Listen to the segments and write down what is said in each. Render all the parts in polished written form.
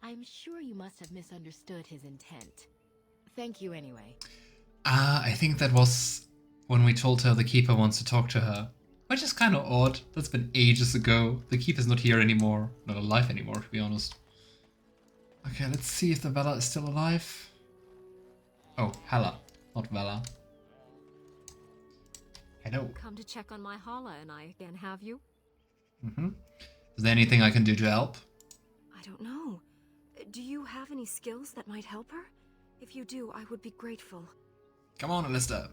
I'm sure you must have misunderstood his intent. Thank you anyway. I think that was when we told her the Keeper wants to talk to her. Which is kind of odd. That's been ages ago. The Keeper's not here anymore. Not alive anymore, to be honest. Okay, let's see if the Vela is still alive. Oh, Hela, not Vela. Hello. Come to check on my Hala and I again, have you? Is there anything I can do to help? I don't know. Do you have any skills that might help her? If you do, I would be grateful. Come on, Alistair.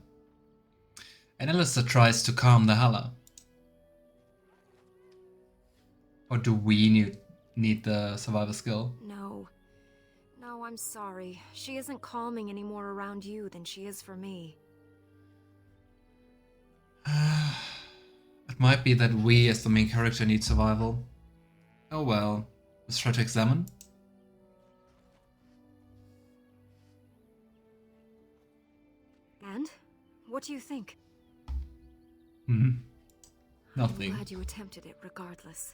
And Alistair tries to calm the Hela. Or do we need the survivor skill? No. No, I'm sorry. She isn't calming any more around you than she is for me. It might be that we, as the main character, need survival. Oh well. Let's try to examine. And? What do you think? Nothing. I'm glad you attempted it regardless.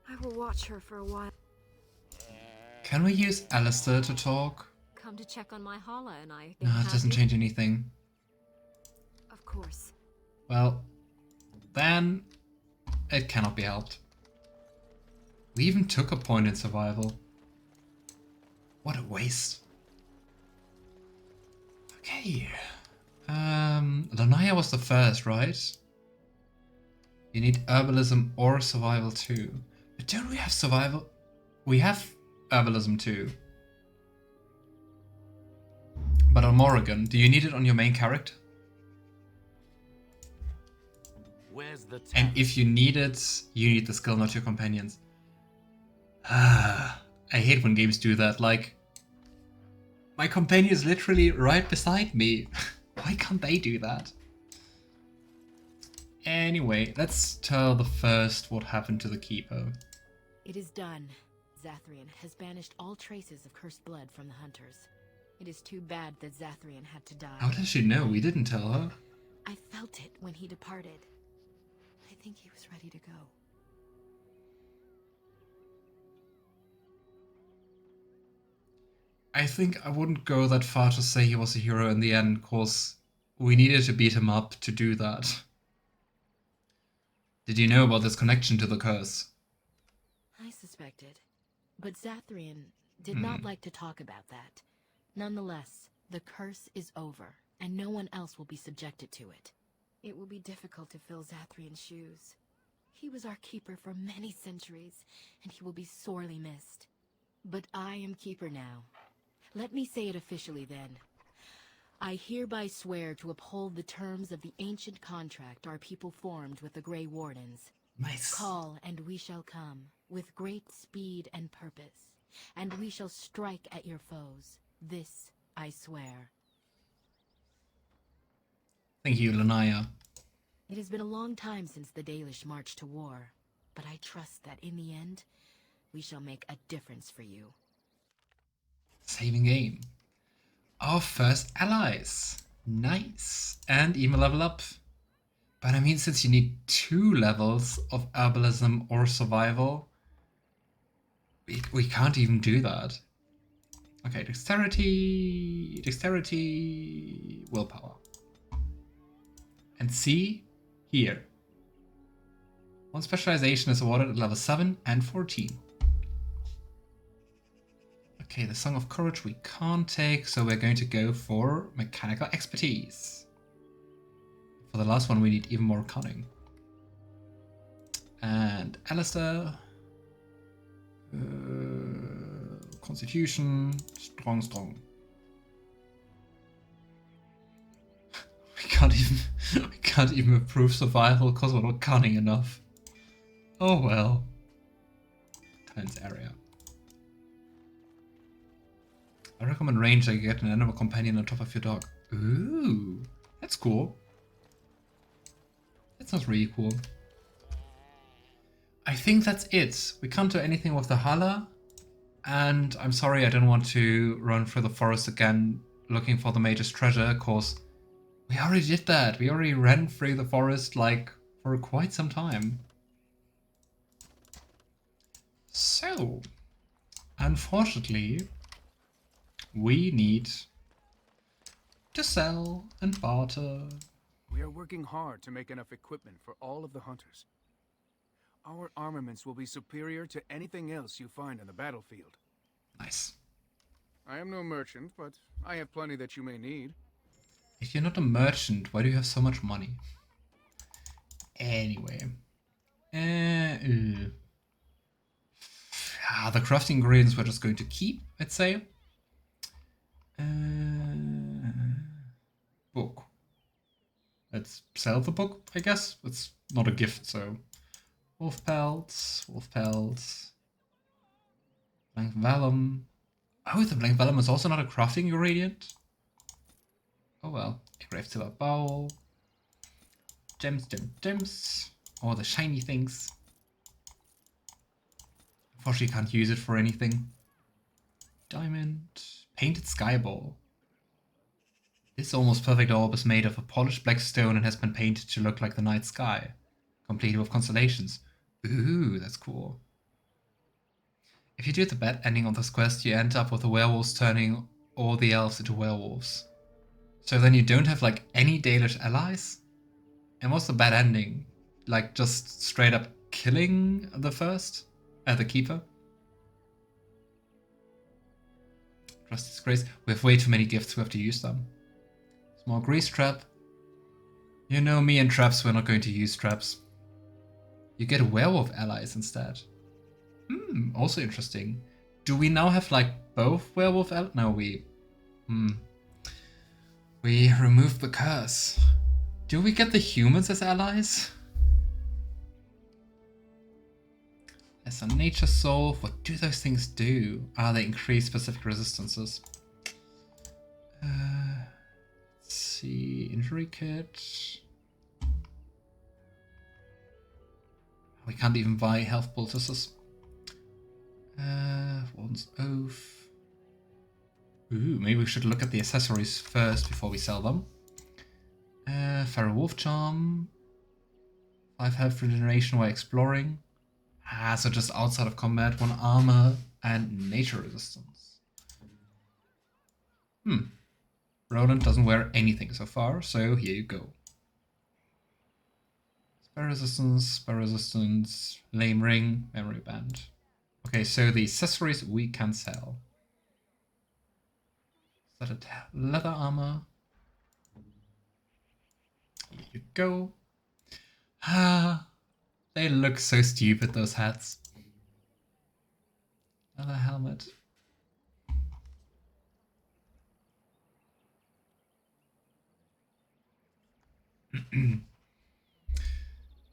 I will watch her for a while. Can we use Alistair to talk? Come to check on my Hala and I again, No, it have doesn't you? change anything. Of course. Well, then it cannot be helped. We even took a point in survival. What a waste. Okay. Lanaya was the first, right? You need herbalism or survival too. But don't we have survival? We have herbalism too. But on Morrigan, do you need it on your main character? Where's the And if you need it, you need the skill, not your companions. I hate when games do that. Like, my companion is literally right beside me. Why can't they do that? Anyway, let's tell the first what happened to the Keeper. It is done. Zethrian has banished all traces of cursed blood from the hunters. It is too bad that Zethrian had to die. How does she know? We didn't tell her. I felt it when he departed. I think he was ready to go. I think I wouldn't go that far to say he was a hero in the end, cause we needed to beat him up to do that. Did you know about this connection to the curse? I suspected. But Zethrian did not like to talk about that. Nonetheless, the curse is over, and no one else will be subjected to it. It will be difficult to fill Zethrian's shoes. He was our keeper for many centuries, and he will be sorely missed. But I am keeper now. Let me say it officially then. I hereby swear to uphold the terms of the ancient contract our people formed with the Grey Wardens. Nice. Call, and we shall come, with great speed and purpose, and we shall strike at your foes. This I swear. Thank you, Lanaya. It has been a long time since the Dalish marched to war, but I trust that in the end, we shall make a difference for you. Saving game. Our first allies. Nice. And even level up. But I mean, since you need 2 levels of herbalism or survival, we can't even do that. Okay, dexterity, willpower. And see, here. 1 specialization is awarded at level 7 and 14. Okay, the Song of Courage we can't take, so we're going to go for mechanical expertise. For the last one, we need even more cunning. And Alistair. Constitution. Strong. We can't even approve survival because we're not cunning enough. Oh well. Talents area. I recommend ranger you get an animal companion on top of your dog. Ooh, that's cool. That sounds really cool. I think that's it. We can't do anything with the Hala. And I'm sorry I don't want to run through the forest again looking for the Mage's treasure, cause we already did that. We already ran through the forest like for quite some time. So, unfortunately, we need to sell and barter. We are working hard to make enough equipment for all of the hunters. Our armaments will be superior to anything else you find on the battlefield. Nice. I am no merchant, but I have plenty that you may need. If you're not a merchant, why do you have so much money? Anyway. The crafting ingredients we're just going to keep, I'd say. Book. Let's sell the book, I guess. It's not a gift, so... Wolf pelts, blank vellum. Oh, the blank vellum is also not a crafting ingredient? Oh well. Engraved silver bowl. Gems. All the shiny things. Unfortunately, can't use it for anything. Diamond. Painted sky ball. This almost perfect orb is made of a polished black stone and has been painted to look like the night sky, complete with constellations. Ooh, that's cool. If you do the bad ending on this quest, you end up with the werewolves turning all the elves into werewolves. So then you don't have like any Dalish allies? And what's the bad ending? Like just straight up killing the keeper? Trusty's grace. We have way too many gifts, we have to use them. Small grease trap. You know me and traps, we're not going to use traps. You get werewolf allies instead. Also interesting. Do we now have like both werewolf allies? No, we removed the curse. Do we get the humans as allies? As a nature soul, what do those things do? They increase specific resistances. Let's see, injury kit. We can't even buy health poultices. Warden's Oath. Ooh, maybe we should look at the accessories first before we sell them. Feral Wolf Charm. 5 health regeneration while exploring. So just outside of combat, 1 armor and nature resistance. Roland doesn't wear anything so far, so here you go. Spell resistance, lame ring, memory band. Okay, so the accessories we can sell. Studded leather armor. Here you go. They look so stupid, those hats. Leather helmet.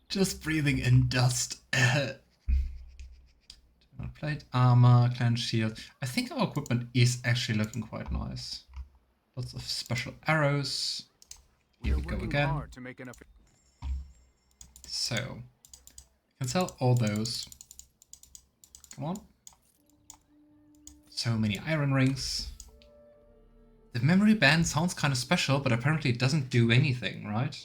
Just breathing in dust. Plate, armor, clan shield. I think our equipment is actually looking quite nice. Lots of special arrows. Here we go again. Hard to make enough. So, we can sell all those. Come on. So many iron rings. The memory band sounds kind of special, but apparently it doesn't do anything, right?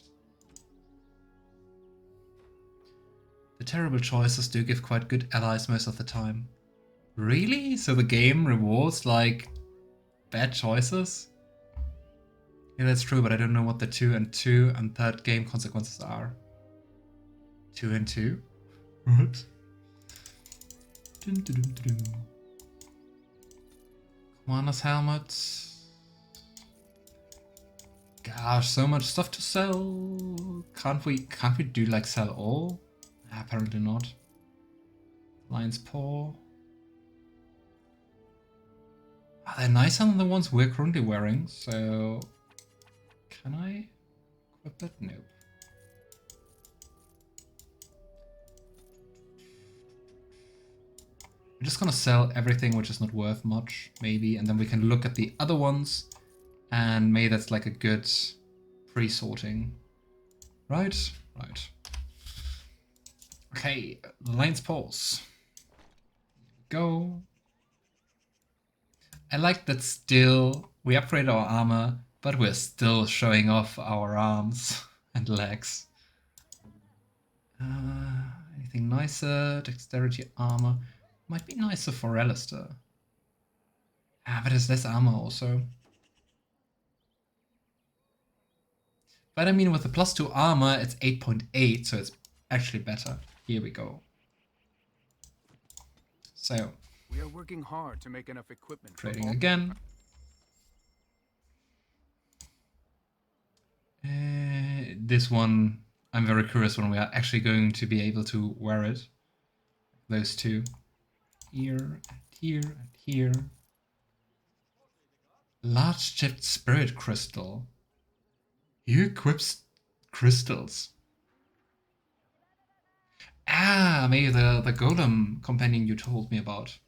The terrible choices do give quite good allies most of the time. Really? So the game rewards, like, bad choices? Yeah, that's true, but I don't know what the 2 and 2 and third game consequences are. 2 and 2? What? Commander's helmet. Gosh, so much stuff to sell. Can't we do like sell all? Apparently not. Lion's paw. They're nicer than the ones we're currently wearing, so can I equip it? Nope. I'm just gonna sell everything which is not worth much, maybe, and then we can look at the other ones, and maybe that's like a good pre-sorting. Right? Right. Okay, Lion's Paws. Go. I like that still we upgrade our armor, but we're still showing off our arms and legs. Anything nicer? Dexterity armor. Might be nicer for Alistair. Ah, but it's less armor also. But I mean, with the +2 armor, it's 8.8, so it's actually better. Here we go. So, We are working hard to make enough equipment for trading all- again. This one, I'm very curious when we are actually going to be able to wear it. Those two. Here, and here, and here. Large chipped spirit crystal. You equips crystals. Ah, maybe the golem companion you told me about.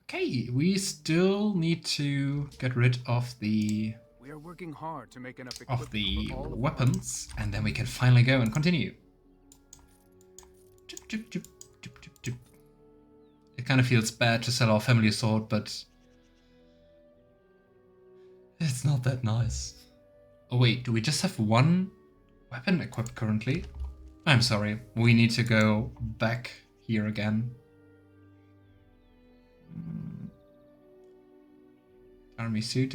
Okay, we still need to get rid of the We are working hard to make enough equipment for all of the weapons, and then we can finally go and continue. Chip, chip, chip, chip, chip, chip. It kind of feels bad to sell our family sword, but it's not that nice. Oh wait, do we just have one weapon equipped currently? I'm sorry, we need to go back here again. Army suit.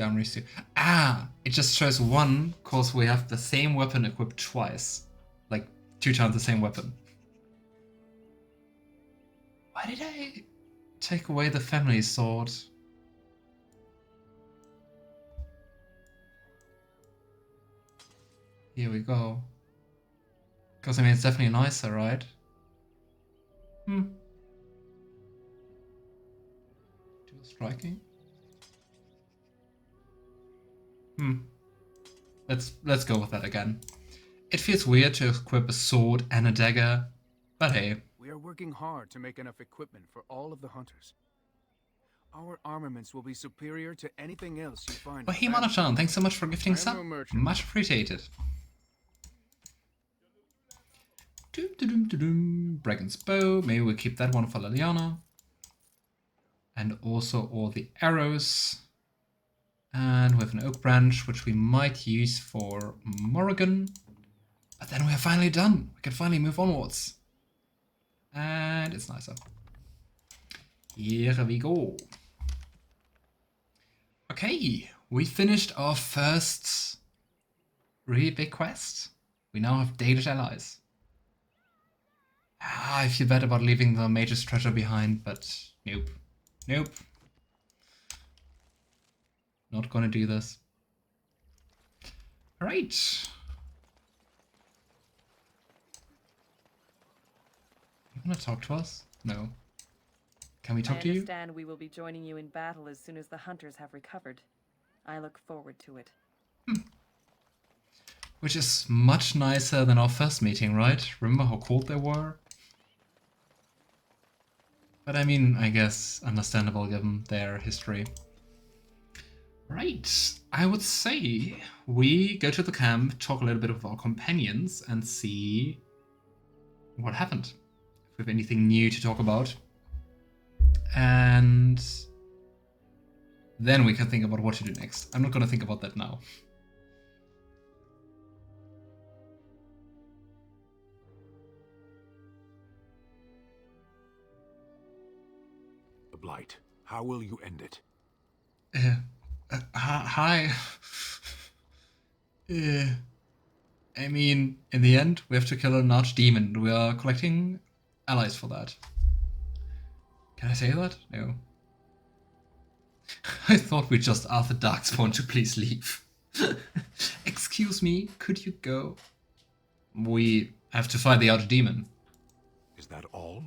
Ah, it just shows one because we have the same weapon equipped twice. Like 2 times the same weapon. Why did I take away the family sword? Here we go. Because I mean, it's definitely nicer, right? Dual striking. Let's go with that again. It feels weird to equip a sword and a dagger, but hey. We are working hard to make enough equipment for all of the hunters. Our armaments will be superior to anything else you find. Well, hey Mana-chan, thanks so much for gifting I am sub. no merchant. Much appreciated. Dragon's bow. Maybe we'll keep that one for Leliana. And also all the arrows. And we have an oak branch, which we might use for Morrigan. But then we're finally done. We can finally move onwards. And it's nicer. Here we go. Okay, we finished our first really big quest. We now have dated allies. Ah, I feel bad about leaving the Mage's treasure behind, but nope. Nope. Not gonna do this. Alright. You wanna talk to us? No. Can we talk to I you? understand we will be joining you in battle as soon as the hunters have recovered. I look forward to it. Which is much nicer than our first meeting, right? Remember how cold they were? But I mean, I guess understandable given their history. Right, I would say we go to the camp, talk a little bit with our companions, and see what happened. If we have anything new to talk about. And then we can think about what to do next. I'm not going to think about that now. The Blight. How will you end it? Hi. I mean, in the end, we have to kill an archdemon. We are collecting allies for that. Can I say that? No. I thought we just asked the Darkspawn to please leave. Excuse me, could you go? We have to fight the archdemon. Is that all?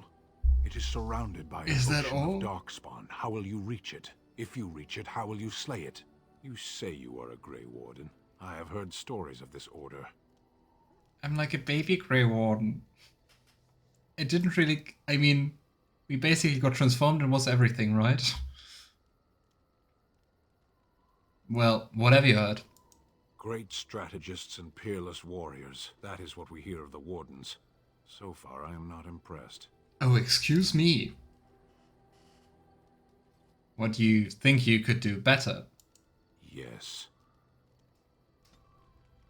It is surrounded by Is an that ocean all? of Darkspawn. How will you reach it? If you reach it, how will you slay it? You say you are a Grey Warden. I have heard stories of this order. I'm like a baby Grey Warden. It didn't really... I mean, we basically got transformed and was everything, right? Well, whatever you heard. Great strategists and peerless warriors. That is what we hear of the Wardens. So far, I am not impressed. Oh, excuse me. What do you think you could do better? Yes.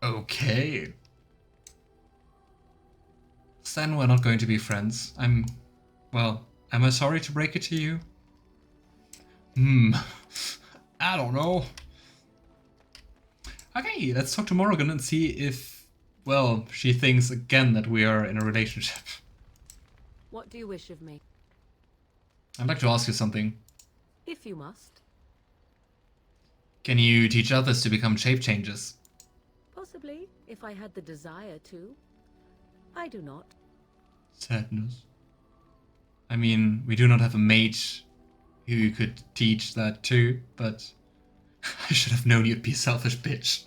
Okay. Sten, we're not going to be friends. Well, am I sorry to break it to you? I don't know. Okay, let's talk to Morrigan and see if, well, she thinks again that we are in a relationship. What do you wish of me? I'd like to ask you something. If you must. Can you teach others to become shape changers? Possibly, if I had the desire to. I do not. Sadness. I mean, we do not have a mage who could teach that too, but I should have known you'd be a selfish bitch.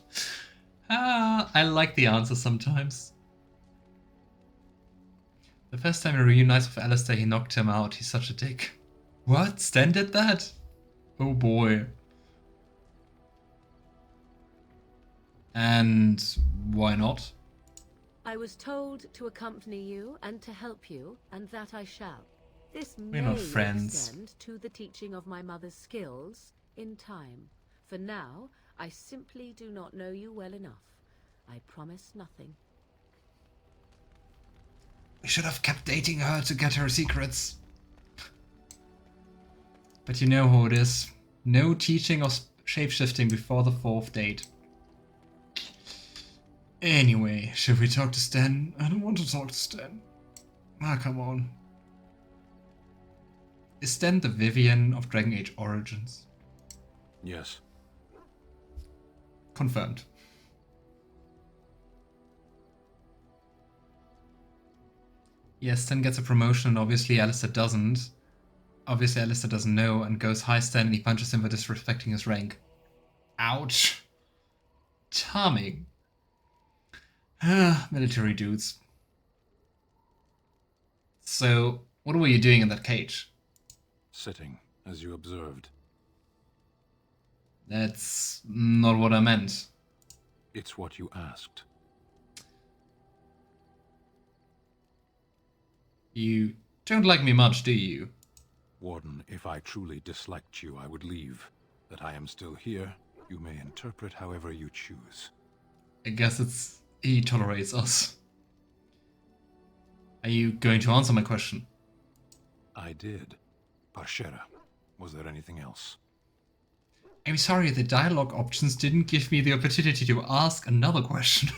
I like the answer sometimes. The first time he reunites with Alistair, he knocked him out. He's such a dick. What? Sten did that? Oh boy. And why not? I was told to accompany you and to help you, and that I shall. This We're may not friends. extend to the teaching of my mother's skills in time. For now, I simply do not know you well enough. I promise nothing. We should have kept dating her to get her secrets. But you know who it is. No teaching of shapeshifting before the 4th date. Anyway, should we talk to Sten? I don't want to talk to Sten. Ah, come on. Is Sten the Vivian of Dragon Age Origins? Yes. Confirmed. Yes, Sten gets a promotion and obviously Alistair doesn't. Obviously Alistair doesn't know and goes, "Hi Sten," and he punches him for disrespecting his rank. Ouch. Charming. Military dudes. So, what were you doing in that cage? Sitting, as you observed. That's not what I meant. It's what you asked. You don't like me much, do you? Warden, if I truly disliked you, I would leave. That I am still here, you may interpret however you choose. I guess it's he tolerates us. Are you going to answer my question? I did. Parshera, was there anything else? I'm sorry, the dialogue options didn't give me the opportunity to ask another question.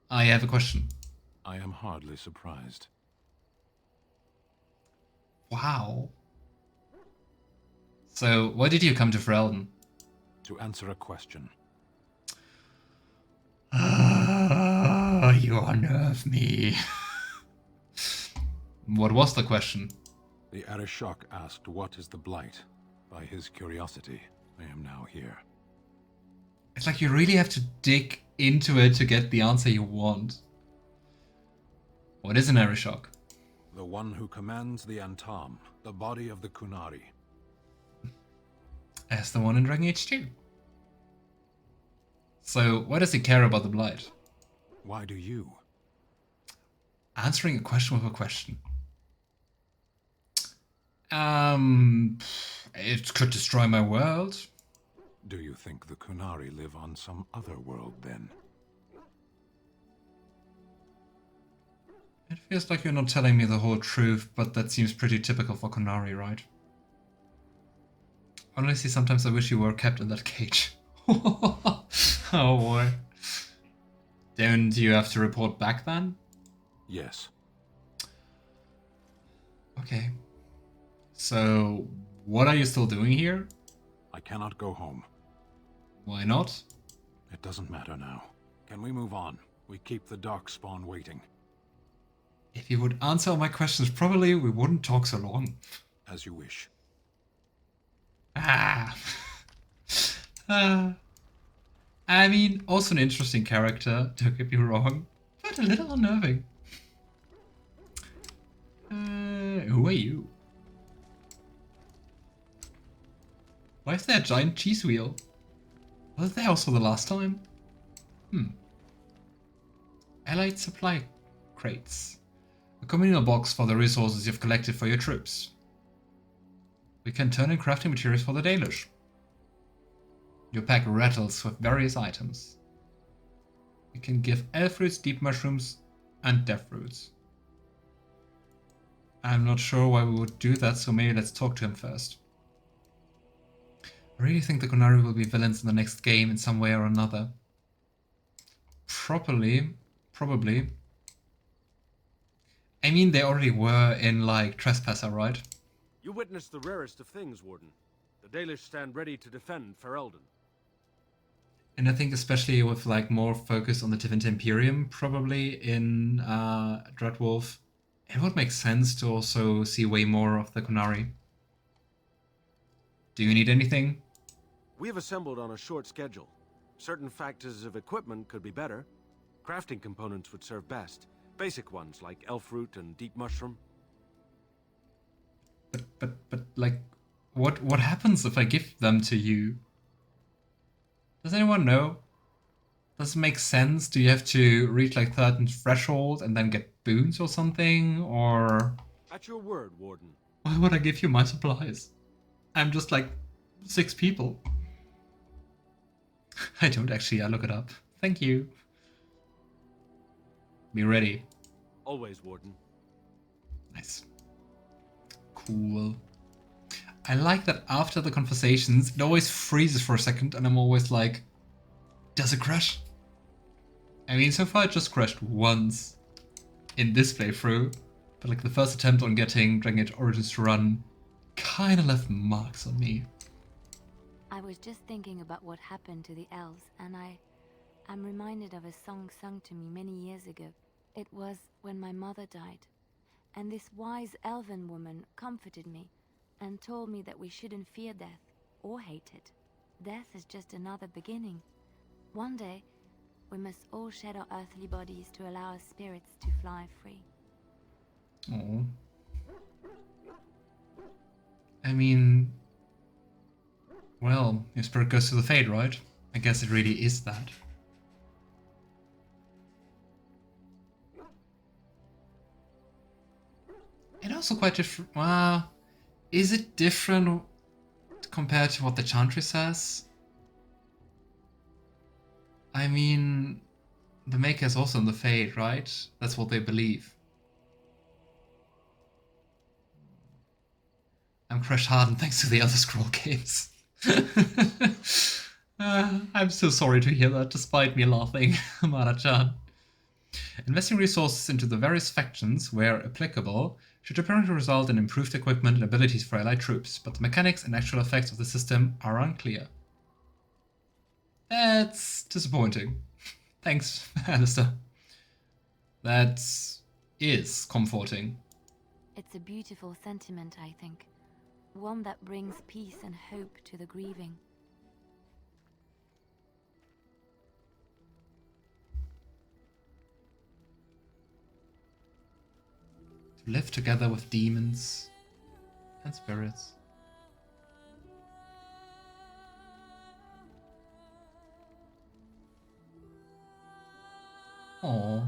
I have a question. I am hardly surprised. Wow. So, why did you come to Ferelden? To answer a question. You unnerve me. What was the question? The Arishok asked what is the Blight. By his curiosity, I am now here. It's like you really have to dig into it to get the answer you want. What is an Arishok? The one who commands the Antam, the body of the qunari. As the one in Dragon Age 2. So, why does he care about the Blight? Why do you? Answering a question with a question. It could destroy my world. Do you think the qunari live on some other world then? It feels like you're not telling me the whole truth, but that seems pretty typical for qunari, right? Honestly, sometimes I wish you were kept in that cage. Oh boy. Don't you have to report back then? Yes. Okay. So, what are you still doing here? I cannot go home. Why not? It doesn't matter now. Can we move on? We keep the Darkspawn waiting. If you would answer all my questions properly, we wouldn't talk so long. As you wish. Ah. I mean, also an interesting character, don't get me wrong, but a little unnerving. Who are you? Why is there a giant cheese wheel? Was there also the last time? Allied supply crates. A communal box for the resources you've collected for your troops. We can turn in crafting materials for the Dalish. Your pack rattles with various items. We can give elf fruits, deep mushrooms, and death fruits. I'm not sure why we would do that, so maybe let's talk to him first. I really think the qunari will be villains in the next game in some way or another. Probably. I mean, they already were in, like, Trespasser, right? You witnessed the rarest of things, Warden. The Dalish stand ready to defend Ferelden. And I think especially with, like, more focus on the Divinity Imperium, probably, in Dreadwolf, it would make sense to also see way more of the qunari. Do you need anything? We have assembled on a short schedule. Certain factors of equipment could be better. Crafting components would serve best. Basic ones like elf root and deep mushroom. But like, what happens if I give them to you? Does anyone know? Does it make sense? Do you have to reach like certain threshold and then get boons or something? Or At your word, Warden. why would I give you my supplies? I'm just like 6 people. I don't actually, I look it up. Thank you. Be ready. Always, Warden. Nice. Cool. I like that after the conversations, it always freezes for a second and I'm always like, does it crash? I mean, so far it just crashed once in this playthrough, but like the first attempt on getting Dragon Age Origins to run kind of left marks on me. I was just thinking about what happened to the elves, and I'm reminded of a song sung to me many years ago. It was when my mother died, and this wise elven woman comforted me and told me that we shouldn't fear death or hate it. Death is just another beginning. One day, we must all shed our earthly bodies to allow our spirits to fly free. Oh. I mean, well, your spirit goes to the Fade, right? I guess it really is that. And also quite different. Is it different compared to what the chantry says? I mean, the Maker is also in the Fade, right? That's what they believe. I'm crash hardened thanks to the Elder Scroll games. I'm so sorry to hear that, despite me laughing, Mara-chan. Investing resources into the various factions, where applicable, should apparently result in improved equipment and abilities for allied troops, but the mechanics and actual effects of the system are unclear. That's disappointing. Thanks, Alistair. That is comforting. It's a beautiful sentiment, I think. One that brings peace and hope to the grieving. To live together with demons and spirits. Aww.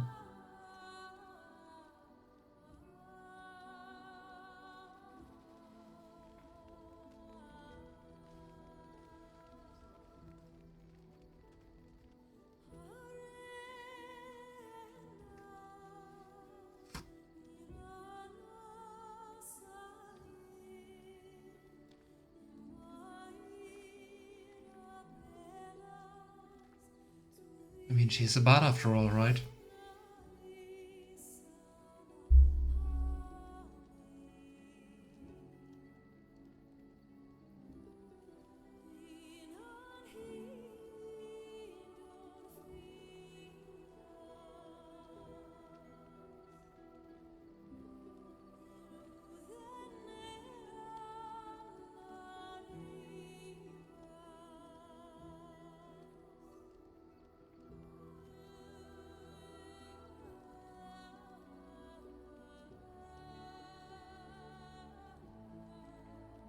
I mean, she's a bard after all, right?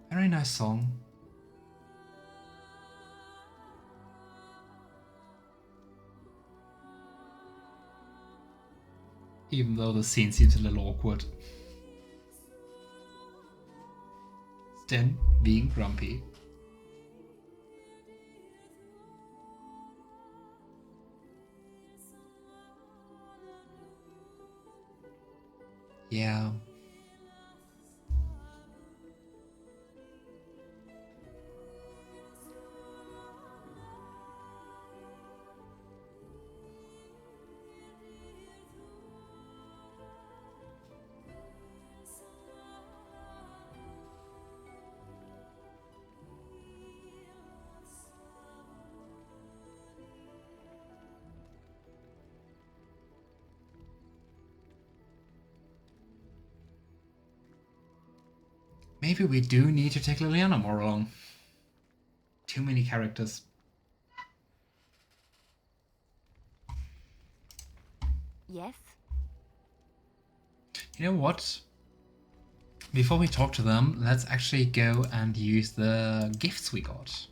Very nice song. Even though the scene seems a little awkward. Sten being grumpy. Yeah. Maybe we do need to take Leliana more along. Too many characters. Yes? You know what? Before we talk to them, let's actually go and use the gifts we got.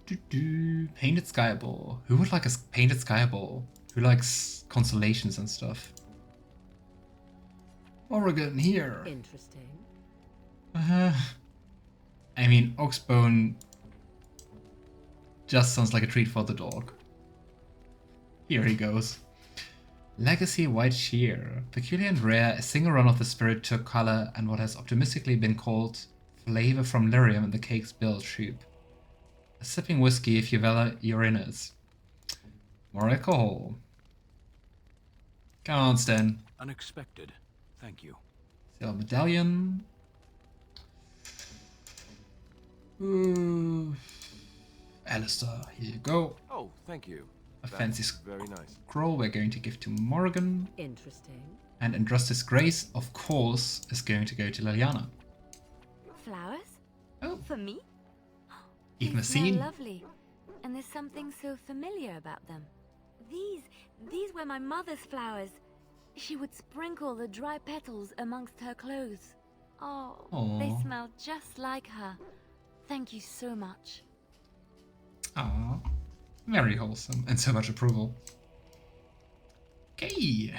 Painted Skyball. Who would like a painted Skyball? Who likes constellations and stuff? Morrigan here. Interesting. I mean, Oxbone just sounds like a treat for the dog. Here he goes. Legacy White Shear. Peculiar and rare, a single run of the spirit took color and what has optimistically been called flavor from lyrium in the cake's bill tube. A sipping whiskey if you valor your innards. More alcohol. Come on, Sten. Unexpected. Thank you. Silver medallion. Ooh. Alistair, here you go. Oh, thank you. A That's fancy very nice. scroll we're going to give to Morrigan. Interesting. And Andrastis Grace, of course, is going to go to Leliana. Flowers? Oh, For me? even a They smell scene. lovely, and there's something so familiar about them. These were my mother's flowers. She would sprinkle the dry petals amongst her clothes. Oh, they Aw. smell just like her. Thank you so much. Aww. Very wholesome and so much approval. Okay.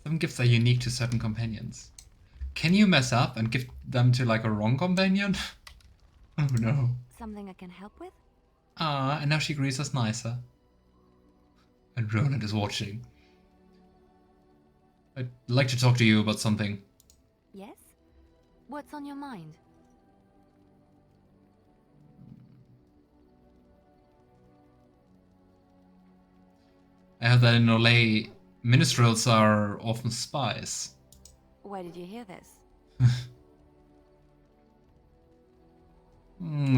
Some gifts are unique to certain companions. Can you mess up and give them to like a wrong companion? Oh no. Something I can help with? Ah, and now she greets us nicer. And Roland is watching. I'd like to talk to you about something. Yes? What's on your mind? I heard that in Orlais, minstrels are often spies. Where did you hear this?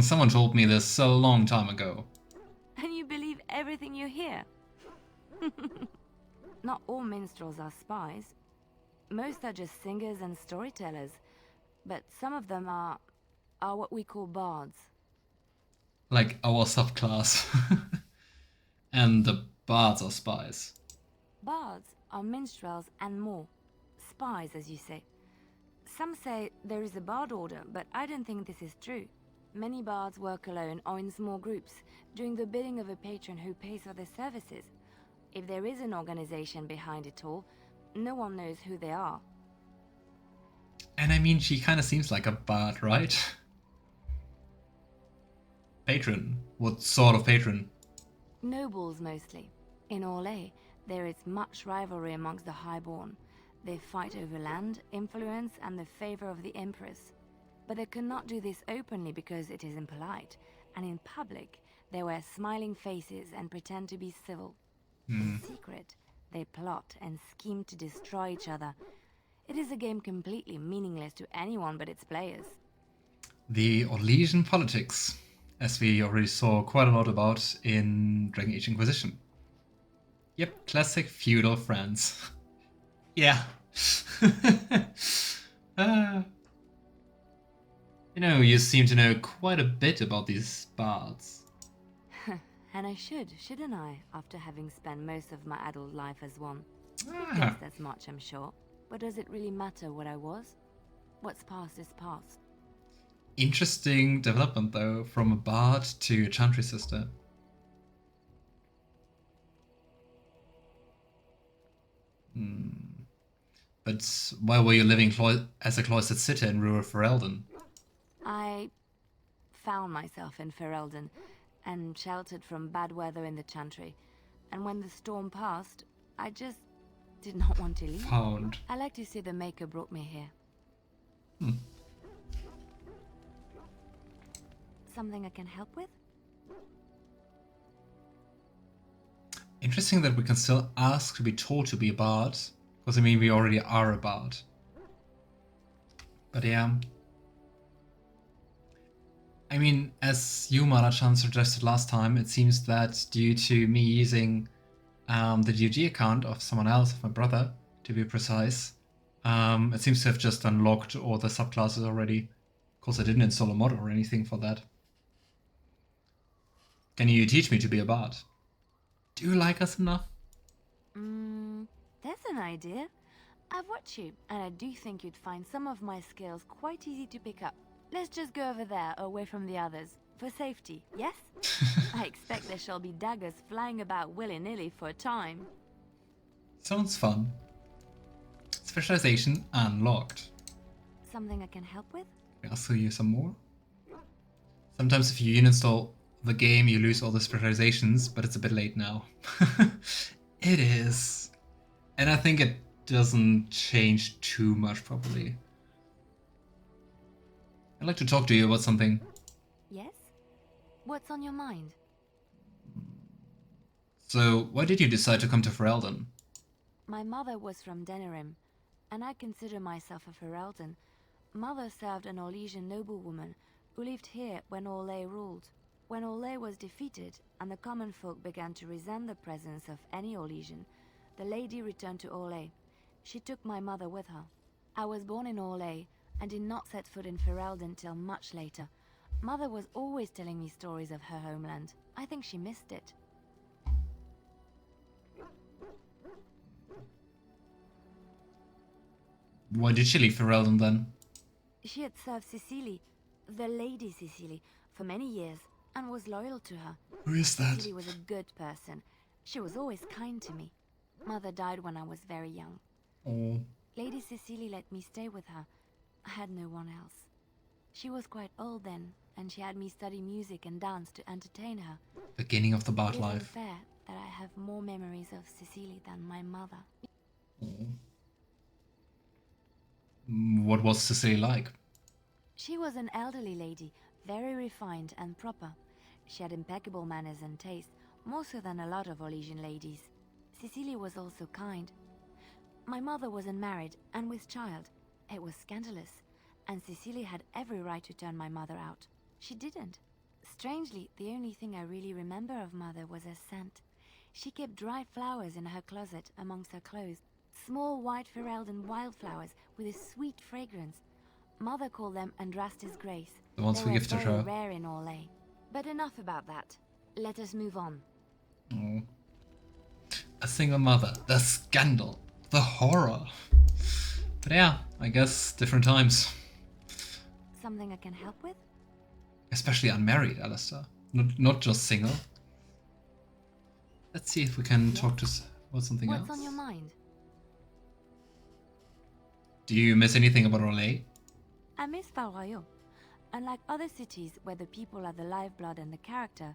Someone told me this a long time ago. And you believe everything you hear? Not all minstrels are spies. Most are just singers and storytellers. But some of them are what we call bards. Like our subclass. And the bards are spies. Bards are minstrels and more. Spies, as you say. Some say there is a bard order, but I don't think this is true. Many bards work alone or in small groups, doing the bidding of a patron who pays for their services. If there is an organization behind it all, no one knows who they are. And I mean, she kind of seems like a bard, right? Patron. What sort of patron? Nobles, mostly. In Orlais, there is much rivalry amongst the highborn. They fight over land, influence, and the favor of the Empress. But they cannot do this openly because it is impolite, and in public, they wear smiling faces and pretend to be civil. In secret, they plot and scheme to destroy each other. It is a game completely meaningless to anyone but its players. The Orlesian politics, as we already saw quite a lot about in Dragon Age Inquisition. Yep, classic feudal France. Yeah. You know, you seem to know quite a bit about these bards. And I shouldn't I, after having spent most of my adult life as one? Ah. Yes, that's much, I'm sure. But does it really matter what I was? What's past is past. Interesting development, though, from a bard to a chantry sister. But why were you living as a cloistered sitter in rural Ferelden? I found myself in Ferelden and sheltered from bad weather in the chantry. And when the storm passed, I just did not want to leave. Found. I like to see the Maker brought me here. Something I can help with? Interesting that we can still ask to be told to be a bard. Because, I mean, we already are a bard. But yeah. I mean, as you, Mana-chan, suggested last time, it seems that due to me using the GOG account of someone else, of my brother, to be precise, It seems to have just unlocked all the subclasses already. Of course, I didn't install a mod or anything for that. Can you teach me to be a bard? Do you like us enough? That's an idea. I've watched you, and I do think you'd find some of my skills quite easy to pick up. Let's just go over there, away from the others. For safety, yes? I expect there shall be daggers flying about willy-nilly for a time. Sounds fun. Specialization unlocked. Something I can help with? I'll show you some more. Sometimes if you uninstall the game, you lose all the specializations, but it's a bit late now. It is. And I think it doesn't change too much, probably. I'd like to talk to you about something. Yes? What's on your mind? So, why did you decide to come to Ferelden? My mother was from Denerim, and I consider myself a Ferelden. Mother served an Orlesian noblewoman who lived here when Orlais ruled. When Orlais was defeated and the common folk began to resent the presence of any Orlesian, the lady returned to Orlais. She took my mother with her. I was born in Orlais and did not set foot in Ferelden till much later. Mother was always telling me stories of her homeland. I think she missed it. Why did she leave Ferelden then? She had served Cecily, the Lady Cecily, for many years and was loyal to her. Who is that? Cecily was a good person. She was always kind to me. Mother died when I was very young. Oh. Lady Cecily let me stay with her. I had no one else. She was quite old then, and she had me study music and dance to entertain her. Beginning of the bard It is life. unfair that I have more memories of Cecily than my mother. Oh. What was Cecily like? She was an elderly lady, very refined and proper. She had impeccable manners and taste, more so than a lot of Orlesian ladies. Cecily was also kind. My mother was unmarried and with child. It was scandalous, and Cecily had every right to turn my mother out. She didn't. Strangely, the only thing I really remember of Mother was her scent. She kept dried flowers in her closet amongst her clothes. Small white Ferelden wildflowers with a sweet fragrance. Mother called them Andrastis Grace. The ones They we were gifted very her. rare in Orlais. But enough about that. Let us move on. Oh. A single mother. The scandal. The horror. But yeah, I guess different times. Something I can help with? Especially unmarried, Alistair. Not just single. Let's see if we can talk to about something else. What's on your mind? Do you miss anything about Orlais? I miss Val Royeaux. Unlike other cities where the people are the lifeblood and the character,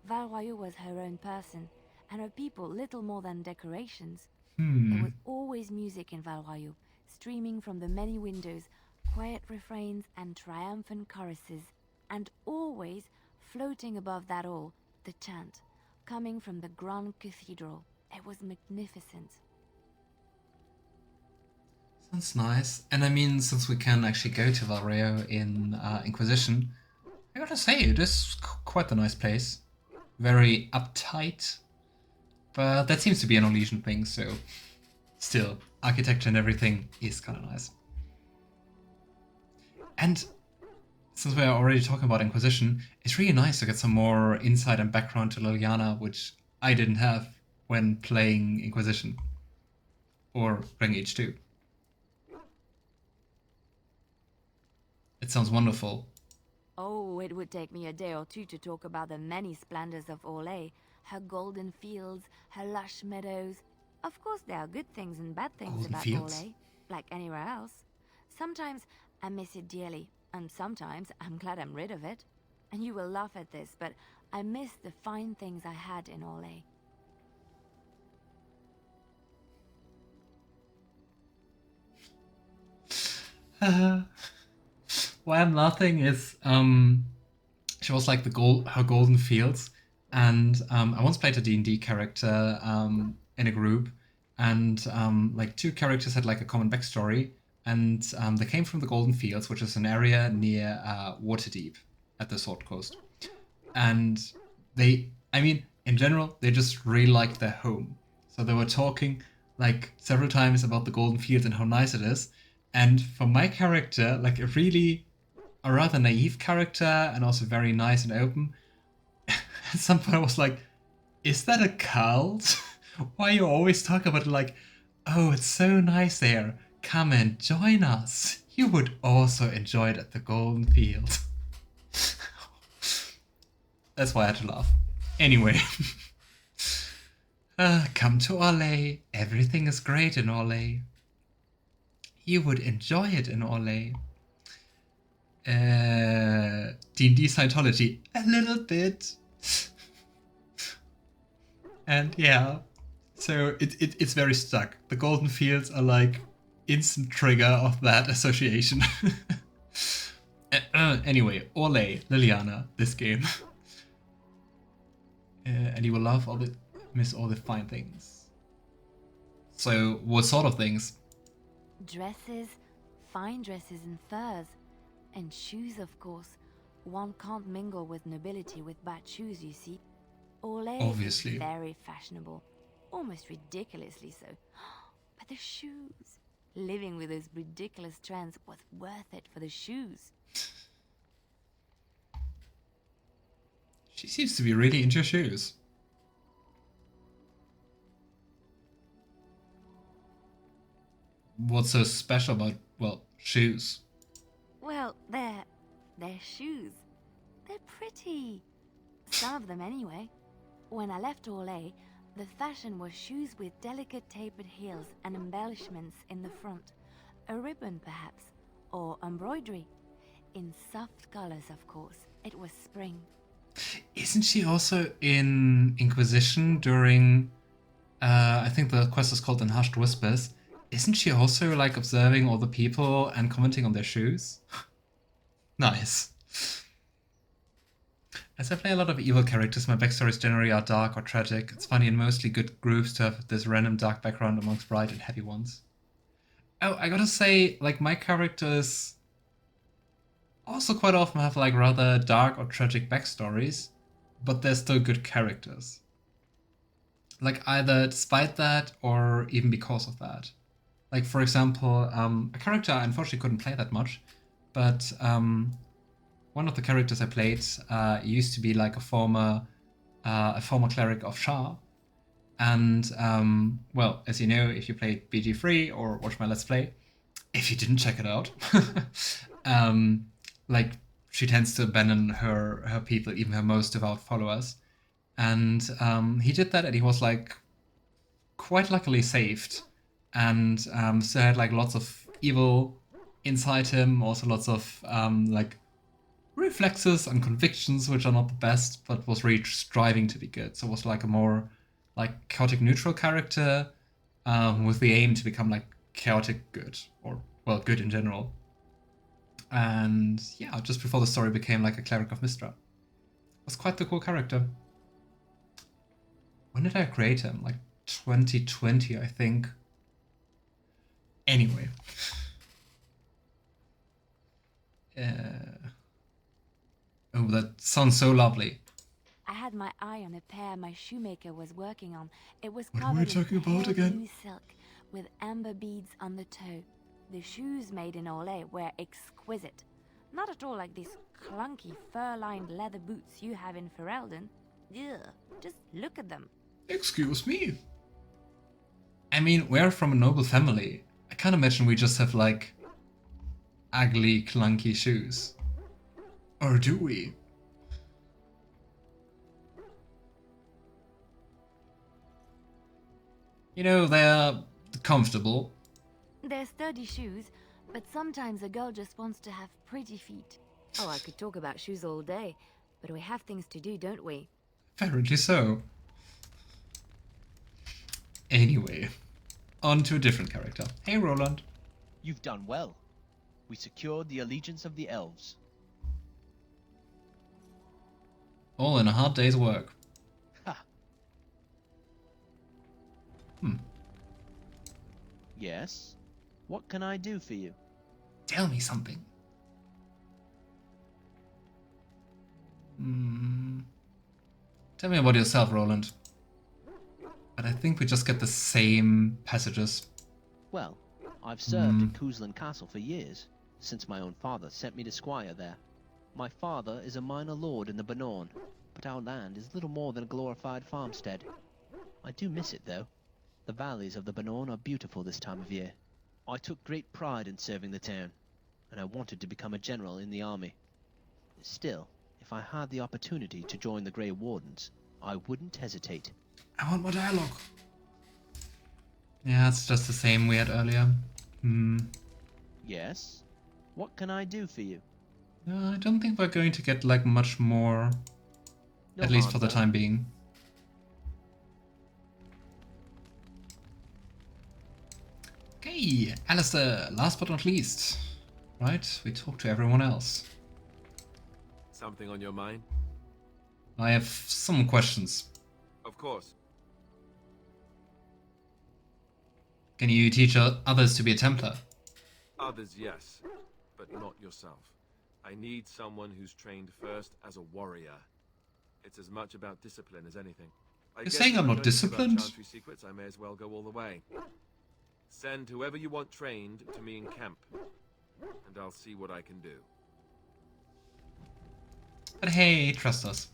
Val Royeaux was her own person, and her people little more than decorations. There was always music in Val Royeaux, streaming from the many windows, quiet refrains and triumphant choruses, and always, floating above that all, the chant, coming from the Grand Cathedral. It was magnificent. Sounds nice. And I mean, since we can actually go to Val Royeaux in Inquisition, I gotta say, it is quite a nice place. Very uptight. But that seems to be an Orlesian thing, so still, architecture and everything is kind of nice. And since we're already talking about Inquisition, it's really nice to get some more insight and background to Leliana, which I didn't have when playing Inquisition. Or playing H2. It sounds wonderful. Oh, it would take me a day or two to talk about the many splendors of Orlais, her golden fields, her lush meadows. Of course, there are good things and bad things Golden about fields? Orlais, like anywhere else. Sometimes I miss it dearly, and sometimes I'm glad I'm rid of it. And you will laugh at this, but I miss the fine things I had in Orlais. Why I'm laughing is she was like her golden fields, and I once played a D&D character in a group, and like two characters had like a common backstory, and they came from the Golden Fields, which is an area near Waterdeep at the Sword Coast, and I mean in general they just really liked their home, so they were talking like several times about the Golden Field and how nice it is. And for my character, like a rather naive character and also very nice and open, at some point I was like, is that a cult? Why you always talk about it like, oh, it's so nice there. Come and join us. You would also enjoy it at the Golden Field. That's why I had to laugh. Anyway. Come to Orlais. Everything is great in Orlais. You would enjoy it in Orlais. D&D Scientology. A little bit. And yeah. So it's very stuck. The Golden Fields are like instant trigger of that association. Anyway, Orlais, Leliana, this game. And you will miss all the fine things. So, what sort of things? Dresses, fine dresses and furs. And shoes, of course. One can't mingle with nobility with bad shoes, you see. Orlais Obviously. is very fashionable. Almost ridiculously so. But the shoes. Living with those ridiculous trends was worth it for the shoes. She seems to be really into shoes. What's so special about, well, shoes? Well, they're shoes. They're pretty. Some of them anyway. When I left Orlais, the fashion was shoes with delicate tapered heels and embellishments in the front. A ribbon, perhaps, or embroidery. In soft colors, of course. It was spring. Isn't she also in Inquisition during, I think the quest is called In Hushed Whispers. Isn't she also like observing all the people and commenting on their shoes? Nice. As I play a lot of evil characters, my backstories generally are dark or tragic. It's funny in mostly good groups to have this random dark background amongst bright and heavy ones. Oh, I gotta say, like, my characters also quite often have like rather dark or tragic backstories, but they're still good characters. Like either despite that or even because of that. Like for example, a character I unfortunately couldn't play that much, but one of the characters I played used to be like a former cleric of Shale. And well, as you know, if you played BG3 or watch my Let's Play, if you didn't check it out, like she tends to abandon her people, even her most devout followers. And he did that, and he was like quite luckily saved, and still had like lots of evil inside him, also lots of like reflexes and convictions which are not the best, but was really striving to be good. So it was like a more like chaotic neutral character with the aim to become like chaotic good, or well, good in general. And yeah, just before the story became like a cleric of Mistra. Was quite the cool character. When did I create him? Like 2020, I think. Anyway. Oh, that sounds so lovely. I had my eye on a pair my shoemaker was working on. It was What were we covered talking in about pale again? blue silk with amber beads on the toe. The shoes made in Orlais were exquisite. Not at all like these clunky fur-lined leather boots you have in Ferelden. Ugh, just look at them. Excuse me. I mean, we're from a noble family. I can't imagine we just have like ugly, clunky shoes. Or do we? You know, they're comfortable. They're sturdy shoes, but sometimes a girl just wants to have pretty feet. Oh, I could talk about shoes all day, but we have things to do, don't we? Apparently so. Anyway, on to a different character. Hey, Roland. You've done well. We secured the allegiance of the elves. All in a hard day's work. Ha. Yes? What can I do for you? Tell me something. Tell me about yourself, Roland. But I think we just get the same passages. Well, I've served in Cousland Castle for years, since my own father sent me to squire there. My father is a minor lord in the Banorn, but our land is little more than a glorified farmstead. I do miss it, though. The valleys of the Banorn are beautiful this time of year. I took great pride in serving the town, and I wanted to become a general in the army. Still, if I had the opportunity to join the Grey Wardens, I wouldn't hesitate. I want more dialogue. Yeah, it's just the same we had earlier. Yes? What can I do for you? I don't think we're going to get like much more, No at least harm for the done. time being. Okay, Alistair, last but not least. Right, we talked to everyone else. Something on your mind? I have some questions. Of course. Can you teach others to be a Templar? Others, yes, but not yourself. I need someone who's trained first as a warrior. It's as much about discipline as anything. You're saying I'm not disciplined? Chantry secrets, I may as well go all the way. Send whoever you want trained to me in camp, and I'll see what I can do. But hey, trust us.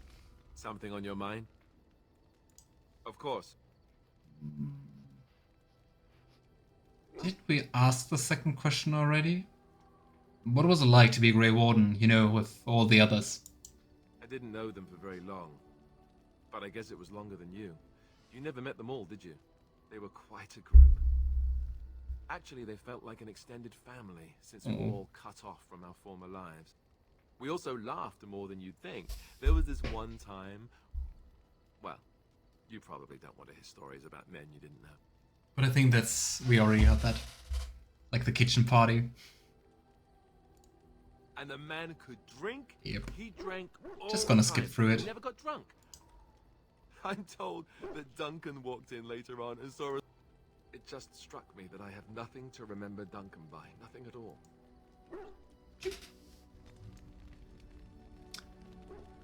Something on your mind? Of course. Did we ask the second question already? What was it like to be Grey Warden, you know, with all the others? I didn't know them for very long, but I guess it was longer than you. You never met them all, did you? They were quite a group. Actually, they felt like an extended family, since we were all cut off from our former lives. We also laughed more than you'd think. There was this one time... Well, you probably don't want to hear stories about men you didn't know. But I think we already had that. Like the kitchen party. And the man could drink? Yep. He drank all Just gonna the skip time. through it. He never got drunk. I'm told that Duncan walked in later on and saw us. It just struck me that I have nothing to remember Duncan by. Nothing at all.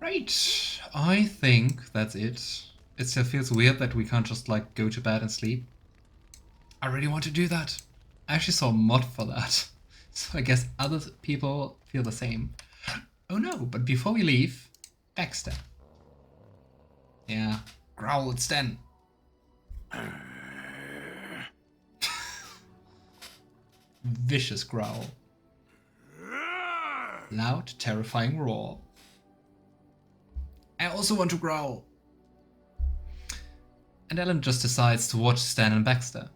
Right. I think that's it. It still feels weird that we can't just like go to bed and sleep. I really want to do that. I actually saw a mod for that. So I guess other people feel the same. Oh no, but before we leave, Baxter. Yeah, growl at Sten. Vicious growl. Loud, terrifying roar. I also want to growl. And Ellen just decides to watch Sten and Baxter.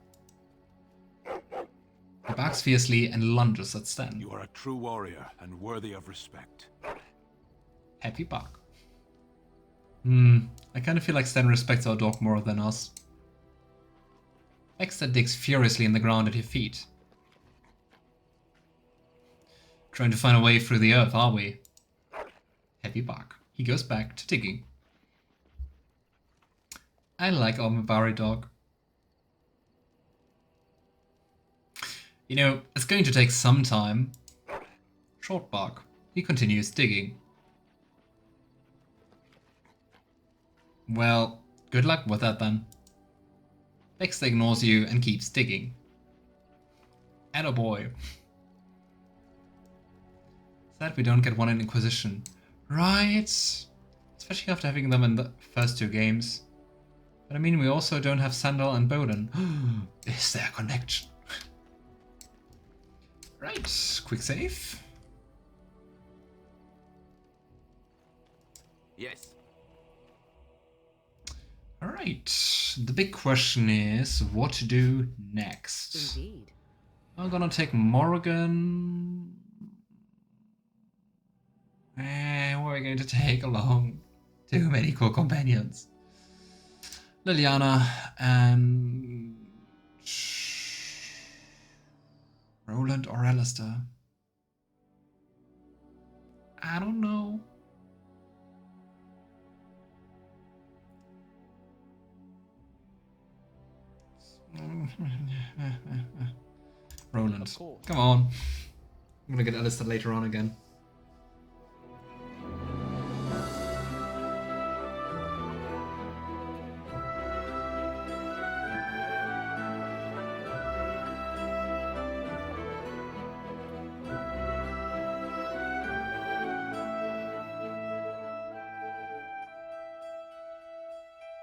He barks fiercely and lunges at Sten. You are a true warrior and worthy of respect. Happy bark. I kind of feel like Sten respects our dog more than us. Baxter digs furiously in the ground at your feet. Trying to find a way through the earth, are we? Heavy bark. He goes back to digging. I like our Mabari dog. You know, it's going to take some time. Short bark. He continues digging. Well, good luck with that then. Baxter ignores you and keeps digging. Attaboy. Sad we don't get one in Inquisition. Right. Especially after having them in the first two games. But I mean, we also don't have Sandal and Bowden. Is there a connection? Right, quick save. Yes. Alright, the big question is what to do next. Indeed. I'm gonna take Morrigan. And we're going to take along too many cool companions. Leliana and Roland or Alistair. I don't know. Roland. Come on. I'm gonna get Alistair later on again.